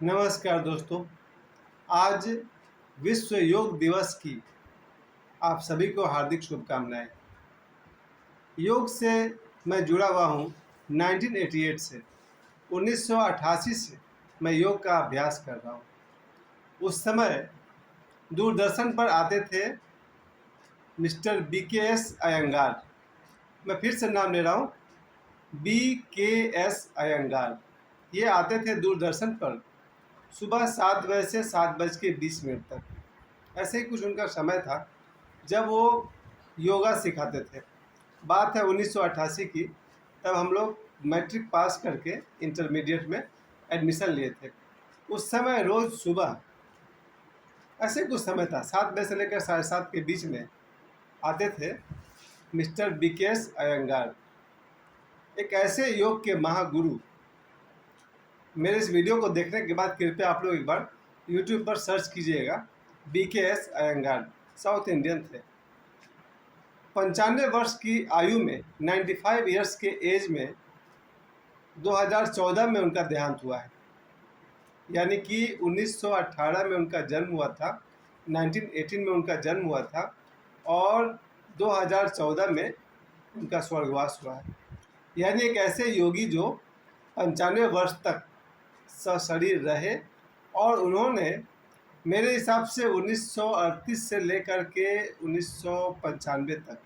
नमस्कार दोस्तों। आज विश्व योग दिवस की आप सभी को हार्दिक शुभकामनाएं। योग से मैं जुड़ा हुआ हूँ 1988 से। 1988 से मैं योग का अभ्यास कर रहा हूँ। उस समय दूरदर्शन पर आते थे मिस्टर BKS अयंगार। मैं फिर से नाम ले रहा हूँ, BKS अयंगार। ये आते थे दूरदर्शन पर सुबह 7 बजे से 7:20 तक। ऐसे ही कुछ उनका समय था जब वो योगा सिखाते थे। बात है 1988 की। तब हम लोग मैट्रिक पास करके इंटरमीडिएट में एडमिशन लिए थे। उस समय रोज़ सुबह ऐसे कुछ समय था 7 बजे से लेकर 7:30 के बीच में आते थे मिस्टर BKS अयंगार, एक ऐसे योग के महागुरु। मेरे इस वीडियो को देखने के बाद कृपया आप लोग एक बार यूट्यूब पर सर्च कीजिएगा। BKS अयंगार साउथ इंडियन थे। 95 वर्ष की आयु में 95 ईयर्स के एज में 2014 में उनका देहांत हुआ है। यानी कि 1918 में उनका जन्म हुआ था, 1918 में उनका जन्म हुआ था और 2014 में उनका स्वर्गवास हुआ है। यानी एक ऐसे योगी जो 95 वर्ष तक सशरीर रहे और उन्होंने मेरे हिसाब से 1938 से लेकर के 1995 तक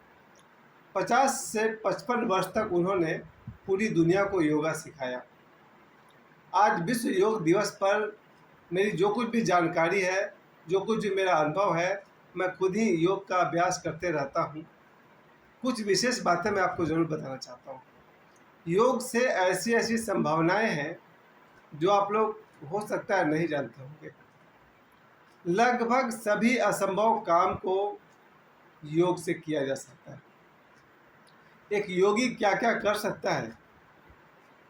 50 से 55 वर्ष तक उन्होंने पूरी दुनिया को योगा सिखाया। आज विश्व योग दिवस पर मेरी जो कुछ भी जानकारी है, जो कुछ भी मेरा अनुभव है, मैं खुद ही योग का अभ्यास करते रहता हूँ। कुछ विशेष बातें मैं आपको ज़रूर बताना चाहता हूँ। योग से ऐसी ऐसी संभावनाएं हैं जो आप लोग हो सकता है नहीं जानते होंगे। लगभग सभी असंभव काम को योग से किया जा सकता है। एक योगी क्या क्या कर सकता है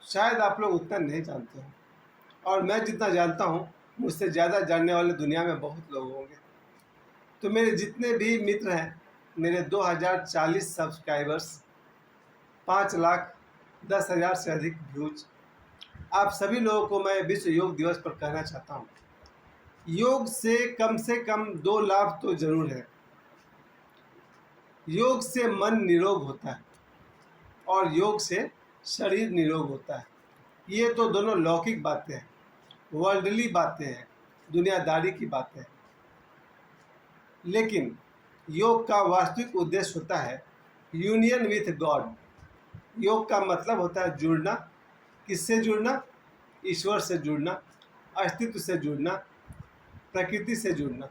शायद आप लोग उतना नहीं जानते हो, और मैं जितना जानता हूँ मुझसे ज़्यादा जानने वाले दुनिया में बहुत लोग होंगे। तो मेरे जितने भी मित्र हैं, मेरे 2040 सब्सक्राइबर्स, 5,10,000 से अधिक व्यूज, आप सभी लोगों को मैं विश्व योग दिवस पर कहना चाहता हूँ, योग से कम 2 लाभ तो ज़रूर है। योग से मन निरोग होता है और योग से शरीर निरोग होता है। ये तो दोनों लौकिक बातें हैं, वर्ल्डली बातें हैं, दुनियादारी की बातें हैं। लेकिन योग का वास्तविक उद्देश्य होता है यूनियन विथ गॉड। योग का मतलब होता है जुड़ना। किससे जुड़ना? ईश्वर से जुड़ना, अस्तित्व से जुड़ना, प्रकृति से जुड़ना।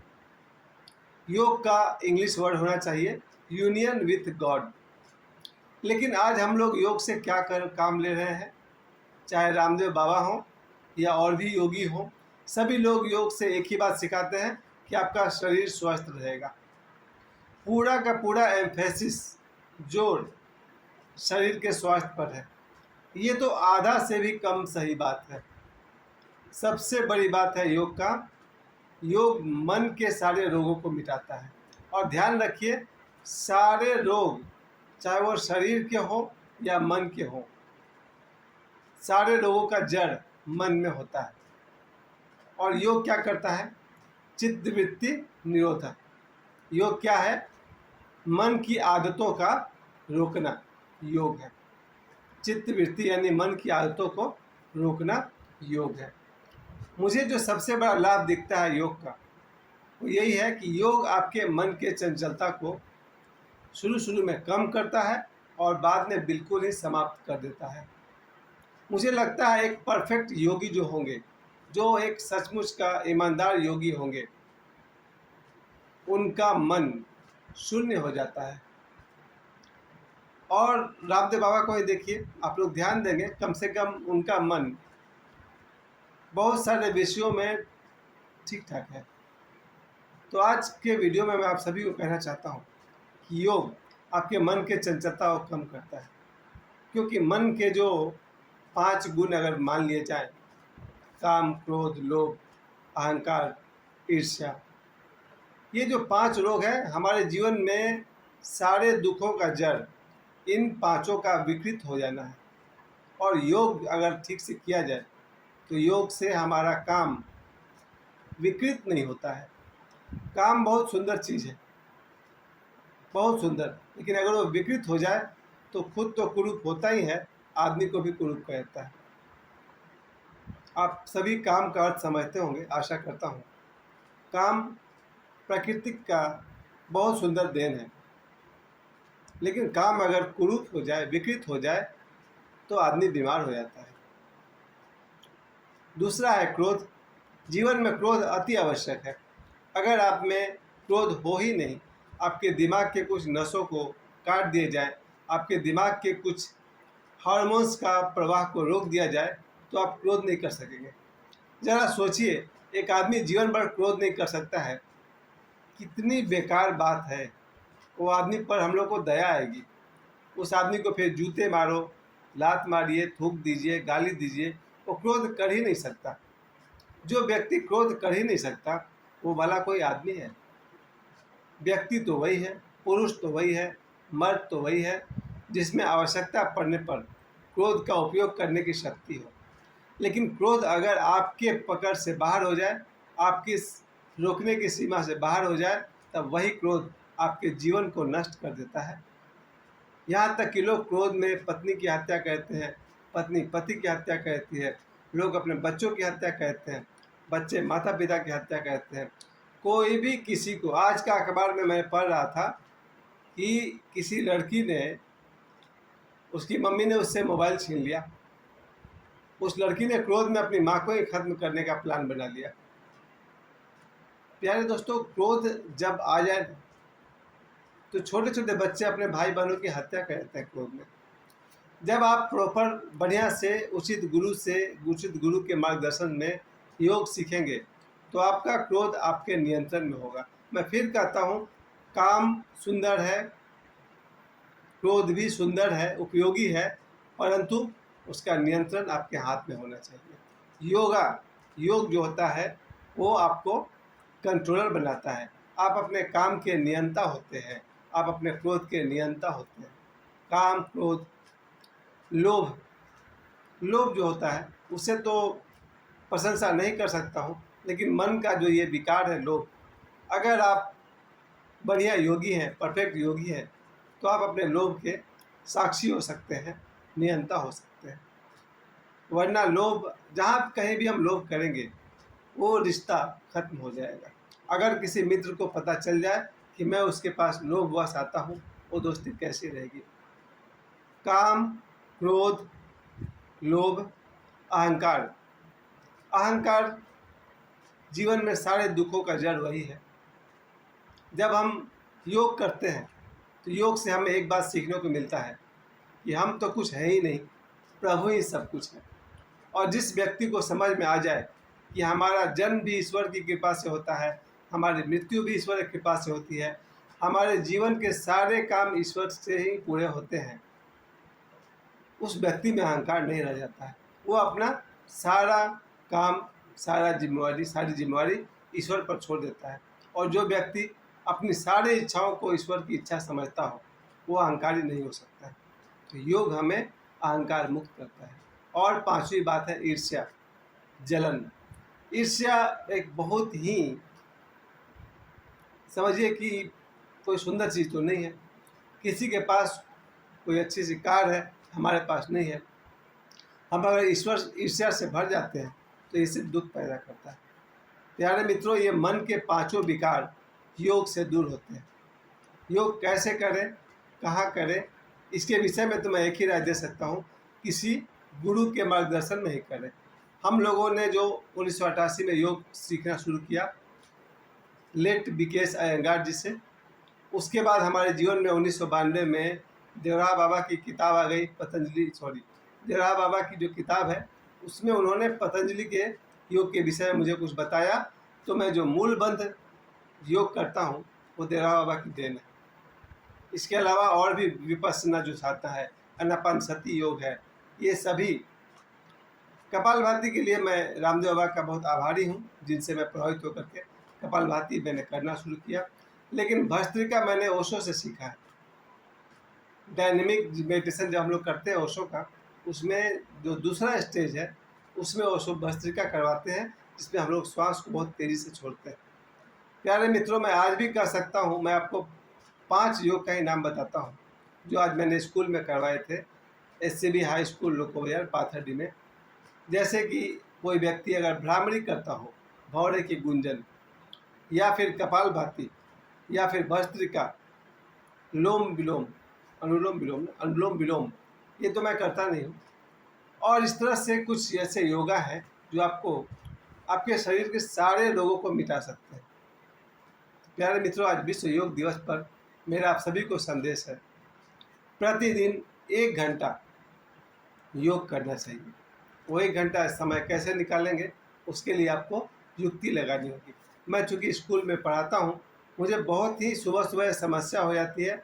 योग का इंग्लिश वर्ड होना चाहिए यूनियन विथ गॉड। लेकिन आज हम लोग योग से क्या काम ले रहे हैं? चाहे रामदेव बाबा हों या और भी योगी हों, सभी लोग योग से एक ही बात सिखाते हैं कि आपका शरीर स्वस्थ रहेगा। पूरा का पूरा एम्फेसिस, जोर शरीर के स्वास्थ्य पर है। ये तो आधा से भी कम सही बात है। सबसे बड़ी बात है योग का, योग मन के सारे रोगों को मिटाता है। और ध्यान रखिए, सारे रोग चाहे वो शरीर के हो या मन के हो, सारे रोगों का जड़ मन में होता है। और योग क्या करता है? चित्तवृत्ति निरोधक। योग क्या है? मन की आदतों का रोकना योग है। चित्तवृत्ति यानी मन की आदतों को रोकना योग है। मुझे जो सबसे बड़ा लाभ दिखता है योग का, वो यही है कि योग आपके मन के चंचलता को शुरू में कम करता है और बाद में बिल्कुल ही समाप्त कर देता है। मुझे लगता है एक परफेक्ट योगी जो होंगे, जो एक सचमुच का ईमानदार योगी होंगे, उनका मन शून्य हो जाता है। और रामदेव बाबा को ही देखिए, आप लोग ध्यान देंगे, कम से कम उनका मन बहुत सारे विषयों में ठीक ठाक है। तो आज के वीडियो में मैं आप सभी को कहना चाहता हूँ कि योग आपके मन के चंचलता को कम करता है। क्योंकि मन के जो 5 गुण अगर मान लिए जाए, काम, क्रोध, लोभ, अहंकार, ईर्ष्या, ये जो 5 रोग हैं हमारे जीवन में, सारे दुखों का जड़ इन 5 का विकृत हो जाना है। और योग अगर ठीक से किया जाए तो योग से हमारा काम विकृत नहीं होता है। काम बहुत सुंदर चीज़ है, बहुत सुंदर, लेकिन अगर वो विकृत हो जाए तो खुद तो कुरूप होता ही है, आदमी को भी कुरूप कहता है। आप सभी काम का अर्थ समझते होंगे, आशा करता हूँ। काम प्रकृति का बहुत सुंदर देन है, लेकिन काम अगर कुरूप हो जाए, विकृत हो जाए, तो आदमी बीमार हो जाता है। दूसरा है क्रोध। जीवन में क्रोध अति आवश्यक है। अगर आप में क्रोध हो ही नहीं, आपके दिमाग के कुछ नसों को काट दिए जाए, आपके दिमाग के कुछ हार्मोन्स का प्रवाह को रोक दिया जाए, तो आप क्रोध नहीं कर सकेंगे। ज़रा सोचिए, एक आदमी जीवन भर क्रोध नहीं कर सकता है, कितनी बेकार बात है। वो आदमी पर हम लोग को दया आएगी। उस आदमी को फिर जूते मारो, लात मारिए, थूक दीजिए, गाली दीजिए, वो क्रोध कर ही नहीं सकता। जो व्यक्ति क्रोध कर ही नहीं सकता, वो भला कोई आदमी है? व्यक्ति तो वही है, पुरुष तो वही है, मर्द तो वही है, जिसमें आवश्यकता पड़ने पर क्रोध का उपयोग करने की शक्ति हो। लेकिन क्रोध अगर आपके पकड़ से बाहर हो जाए, आपकी रोकने की सीमा से बाहर हो जाए, तब वही क्रोध आपके जीवन को नष्ट कर देता है। यहाँ तक कि लोग क्रोध में पत्नी की हत्या करते हैं, पत्नी पति की हत्या करती है, लोग अपने बच्चों की हत्या करते हैं, बच्चे माता पिता की हत्या करते हैं। कोई भी किसी को, आज का अखबार में मैं पढ़ रहा था कि किसी लड़की ने, उसकी मम्मी ने उससे मोबाइल छीन लिया। उस लड़की ने क्रोध में अपनी माँ को ही खत्म करने का प्लान बना लिया। प्यारे दोस्तों, क्रोध जब आ जाए तो छोटे छोटे बच्चे अपने भाई बहनों की हत्या करते हैं क्रोध में। जब आप प्रॉपर बढ़िया से उचित गुरु के मार्गदर्शन में योग सीखेंगे, तो आपका क्रोध आपके नियंत्रण में होगा। मैं फिर कहता हूँ, काम सुंदर है, क्रोध भी सुंदर है, उपयोगी है, परंतु उसका नियंत्रण आपके हाथ में होना चाहिए। योग जो होता है वो आपको कंट्रोलर बनाता है। आप अपने काम के नियंता होते हैं, आप अपने क्रोध के नियंता होते हैं। काम, क्रोध, लोभ जो होता है, उसे तो प्रशंसा नहीं कर सकता हूँ, लेकिन मन का जो ये विकार है लोभ, अगर आप बढ़िया योगी हैं, परफेक्ट योगी हैं, तो आप अपने लोभ के साक्षी हो सकते हैं, नियंता हो सकते हैं। वरना लोभ, जहाँ कहीं भी हम लोभ करेंगे, वो रिश्ता खत्म हो जाएगा। अगर किसी मित्र को पता चल जाए कि मैं उसके पास लोभवश आता हूँ, वो दोस्ती कैसी रहेगी? काम, क्रोध, लोभ, अहंकार। अहंकार जीवन में सारे दुखों का जड़ वही है। जब हम योग करते हैं, तो योग से हमें एक बात सीखने को मिलता है कि हम तो कुछ है ही नहीं, प्रभु ही सब कुछ है। और जिस व्यक्ति को समझ में आ जाए कि हमारा जन्म भी ईश्वर की कृपा से होता है, हमारी मृत्यु भी ईश्वर की कृपा से होती है, हमारे जीवन के सारे काम ईश्वर से ही पूरे होते हैं, उस व्यक्ति में अहंकार नहीं रह जाता है। वो अपना सारा काम, सारी जिम्मेवारी ईश्वर पर छोड़ देता है। और जो व्यक्ति अपनी सारी इच्छाओं को ईश्वर की इच्छा समझता हो, वो अहंकारी नहीं हो सकता है। तो योग हमें अहंकार मुक्त करता है। और पांचवी बात है ईर्ष्या, जलन। ईर्ष्या एक बहुत ही, समझिए कि कोई सुंदर चीज़ तो नहीं है। किसी के पास कोई अच्छी सी कार है, हमारे पास नहीं है। हम अगर ईर्ष्या से भर जाते हैं तो ये सिर्फ दुख पैदा करता है। प्यारे मित्रों, ये मन के पांचों विकार योग से दूर होते हैं। योग कैसे करें, कहाँ करें, इसके विषय में तो मैं एक ही राय दे सकता हूँ, किसी गुरु के मार्गदर्शन में ही करें। हम लोगों ने जो 1988 में योग सीखना शुरू किया, लेट विकेश अयंगार जी से, उसके बाद हमारे जीवन में 1992 में देवराहा बाबा की किताब आ गई, देवराहा बाबा की जो किताब है, उसमें उन्होंने पतंजलि के योग के विषय में मुझे कुछ बताया। तो मैं जो मूलबंध योग करता हूँ, वो देवराहा बाबा की देन है। इसके अलावा और भी विपश्यना जो चाहता है, अनापानसती योग है, ये सभी। कपालभाति के लिए मैं रामदेव बाबा का बहुत आभारी हूँ, जिनसे मैं प्रभावित होकर के कपालभाति मैंने करना शुरू किया। लेकिन भस्त्रिका मैंने ओशो से सीखा है। डायनेमिक मेडिटेशन जब हम लोग करते हैं ओशो का, उसमें जो दूसरा स्टेज है उसमें वो शुभ भस्त्रिका करवाते हैं, जिसमें हम लोग श्वास को बहुत तेज़ी से छोड़ते हैं। प्यारे मित्रों, मैं आज भी कर सकता हूँ। मैं आपको 5 योग का ही नाम बताता हूँ, जो आज मैंने स्कूल में करवाए थे, SCB हाई स्कूल लोकोविहार पाथरडी में। जैसे कि कोई व्यक्ति अगर भ्रामरी करता हो, भौरे की गुंजन, या फिर कपालभाति, या फिर भस्त्रिका, लोम विलोम, अनुलोम विलोम, ये तो मैं करता नहीं हूँ। और इस तरह से कुछ ऐसे योगा हैं जो आपको आपके शरीर के सारे रोगों को मिटा सकते हैं। प्यारे मित्रों, आज विश्व योग दिवस पर मेरा आप सभी को संदेश है, प्रतिदिन 1 घंटा योग करना चाहिए। वो 1 घंटा समय कैसे निकालेंगे, उसके लिए आपको युक्ति लगानी होगी। मैं चूँकि स्कूल में पढ़ाता हूँ, मुझे बहुत ही सुबह-सुबह समस्या हो जाती है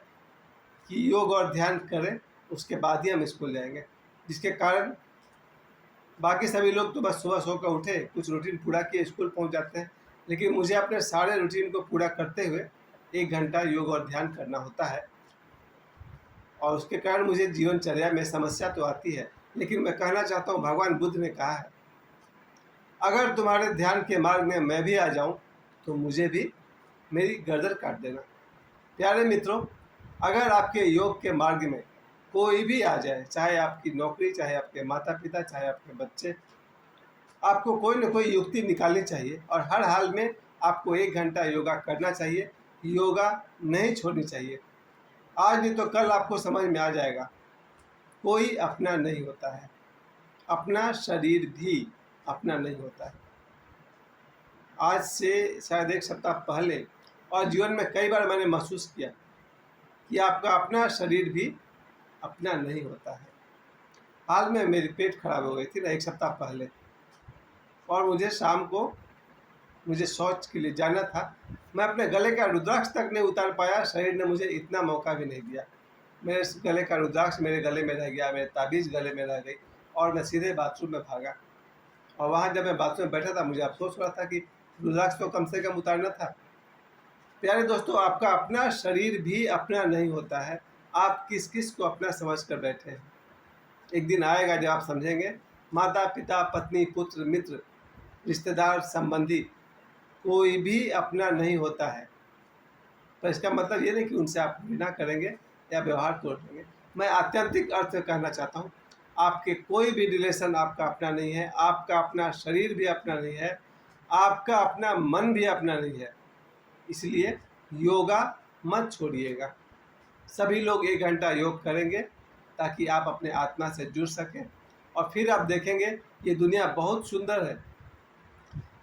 कि योग और ध्यान करें, उसके बाद ही हम स्कूल जाएँगे। जिसके कारण बाकी सभी लोग तो बस सुबह सोकर उठे, कुछ रूटीन पूरा किए, स्कूल पहुँच जाते हैं। लेकिन मुझे अपने सारे रूटीन को पूरा करते हुए 1 घंटा योग और ध्यान करना होता है, और उसके कारण मुझे जीवनचर्या में समस्या तो आती है। लेकिन मैं कहना चाहता हूँ, भगवान बुद्ध ने कहा है, अगर तुम्हारे ध्यान के मार्ग में मैं भी आ जाऊँ तो मुझे भी मेरी गर्दन काट देना। प्यारे मित्रों, अगर आपके योग के मार्ग में कोई भी आ जाए, चाहे आपकी नौकरी, चाहे आपके माता पिता, चाहे आपके बच्चे, आपको कोई न कोई युक्ति निकालनी चाहिए, और हर हाल में आपको 1 घंटा योगा करना चाहिए। योगा नहीं छोड़नी चाहिए। आज नहीं तो कल आपको समझ में आ जाएगा, कोई अपना नहीं होता है, अपना शरीर भी अपना नहीं होता है। आज से शायद 1 सप्ताह पहले, और जीवन में कई बार मैंने महसूस किया कि आपका अपना शरीर भी अपना नहीं होता है। हाल में मेरी पेट खराब हो गई थी ना 1 सप्ताह पहले, और मुझे शाम को शौच के लिए जाना था। मैं अपने गले का रुद्राक्ष तक नहीं उतार पाया, शरीर ने मुझे इतना मौका भी नहीं दिया। मेरे गले का रुद्राक्ष मेरे गले में रह गया, मेरे ताबीज़ गले में रह गई, और मैं सीधे बाथरूम में भागा। और वहाँ जब मैं बाथरूम में बैठा था, मुझे अफसोस हो रहा था कि रुद्राक्ष तो कम से कम उतारना था। प्यारे दोस्तों, आपका अपना शरीर भी अपना नहीं होता है। आप किस किस को अपना समझ कर बैठे हैं। एक दिन आएगा जब आप समझेंगे, माता पिता, पत्नी, पुत्र, मित्र, रिश्तेदार, संबंधी, कोई भी अपना नहीं होता है। पर इसका मतलब ये नहीं कि उनसे आप घृणा करेंगे या व्यवहार तोड़ देंगे। मैं आत्यंतिक अर्थ कहना चाहता हूँ, आपके कोई भी रिलेशन आपका अपना नहीं है, आपका अपना शरीर भी अपना नहीं है, आपका अपना मन भी अपना नहीं है। इसलिए योगा मत छोड़िएगा। सभी लोग 1 घंटा योग करेंगे ताकि आप अपने आत्मा से जुड़ सकें, और फिर आप देखेंगे ये दुनिया बहुत सुंदर है।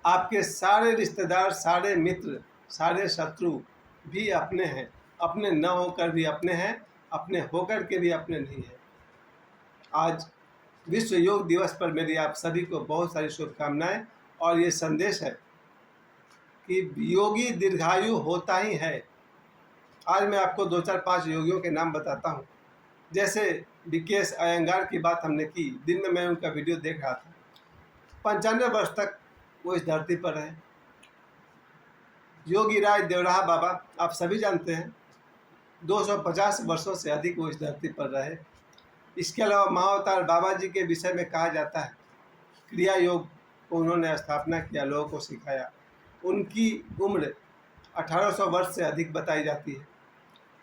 आपके सारे रिश्तेदार, सारे मित्र, सारे शत्रु भी अपने हैं, अपने न होकर भी अपने हैं, अपने होकर के भी अपने नहीं हैं। आज विश्व योग दिवस पर मेरी आप सभी को बहुत सारी शुभकामनाएं, और ये संदेश है कि योगी दीर्घायु होता ही है। आज मैं आपको 2, 4, 5 योगियों के नाम बताता हूँ। जैसे विकेश अयंगार की बात हमने की, दिन में मैं उनका वीडियो देख रहा था। 95 वर्ष तक वो इस धरती पर रहे। योगी राज देवराहा बाबा, आप सभी जानते हैं, 250 वर्षों से अधिक वो इस धरती पर रहे। इसके अलावा महाअवतार बाबा जी के विषय में कहा जाता है, क्रिया योग को उन्होंने स्थापना किया, लोगों को सिखाया। उनकी उम्र 1800 वर्ष से अधिक बताई जाती है।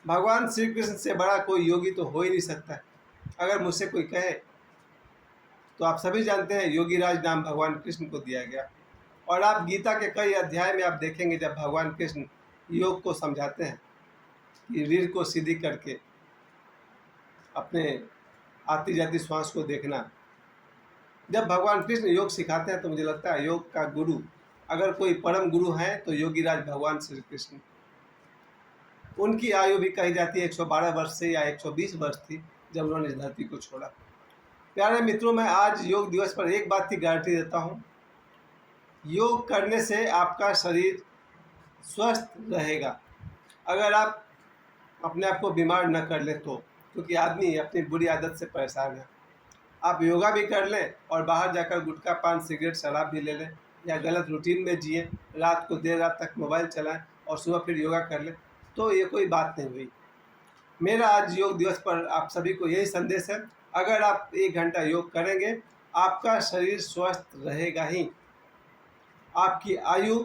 भगवान श्री कृष्ण से बड़ा कोई योगी तो हो ही नहीं सकता है। अगर मुझसे कोई कहे तो आप सभी जानते हैं योगी राज नाम भगवान कृष्ण को दिया गया। और आप गीता के कई अध्याय में आप देखेंगे, जब भगवान कृष्ण योग को समझाते हैं कि रीढ़ को सीधी करके अपने आती जाती श्वास को देखना। जब भगवान कृष्ण योग सिखाते हैं तो मुझे लगता है योग का गुरु, अगर कोई परम गुरु हैं तो योगी राज भगवान श्री कृष्ण। उनकी आयु भी कही जाती है 112 वर्ष से या 120 वर्ष थी जब उन्होंने इस धरती को छोड़ा। प्यारे मित्रों, मैं आज योग दिवस पर एक बात की गारंटी देता हूँ, योग करने से आपका शरीर स्वस्थ रहेगा। अगर आप अपने आप को बीमार न कर लें तो, क्योंकि आदमी अपनी बुरी आदत से परेशान है। आप योगा भी कर लें और बाहर जाकर गुटखा, पान, सिगरेट, शराब भी ले लें, या गलत रूटीन में जिए, रात को देर रात तक मोबाइल चलाएं और सुबह फिर योगा कर लें, तो ये कोई बात नहीं हुई। मेरा आज योग दिवस पर आप सभी को यही संदेश है, अगर आप 1 घंटा योग करेंगे आपका शरीर स्वस्थ रहेगा ही। आपकी आयु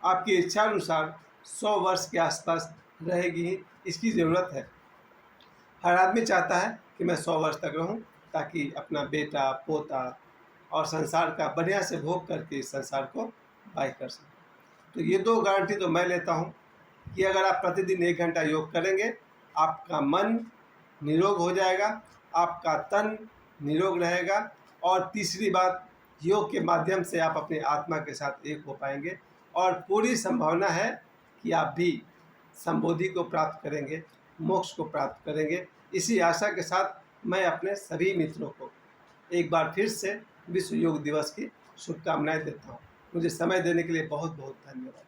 आपकी इच्छा अनुसार 100 वर्ष के आसपास रहेगी ही, इसकी ज़रूरत है। हर आदमी चाहता है कि मैं 100 वर्ष तक रहूं, ताकि अपना बेटा पोता और संसार का बढ़िया से भोग करके इस संसार को बाय कर सकें। तो ये 2 गारंटी तो मैं लेता हूँ कि अगर आप प्रतिदिन 1 घंटा योग करेंगे, आपका मन निरोग हो जाएगा, आपका तन निरोग रहेगा, और तीसरी बात, योग के माध्यम से आप अपनी आत्मा के साथ एक हो पाएंगे, और पूरी संभावना है कि आप भी संबोधि को प्राप्त करेंगे, मोक्ष को प्राप्त करेंगे। इसी आशा के साथ मैं अपने सभी मित्रों को एक बार फिर से विश्व योग दिवस की शुभकामनाएं देता हूँ। मुझे समय देने के लिए बहुत बहुत धन्यवाद।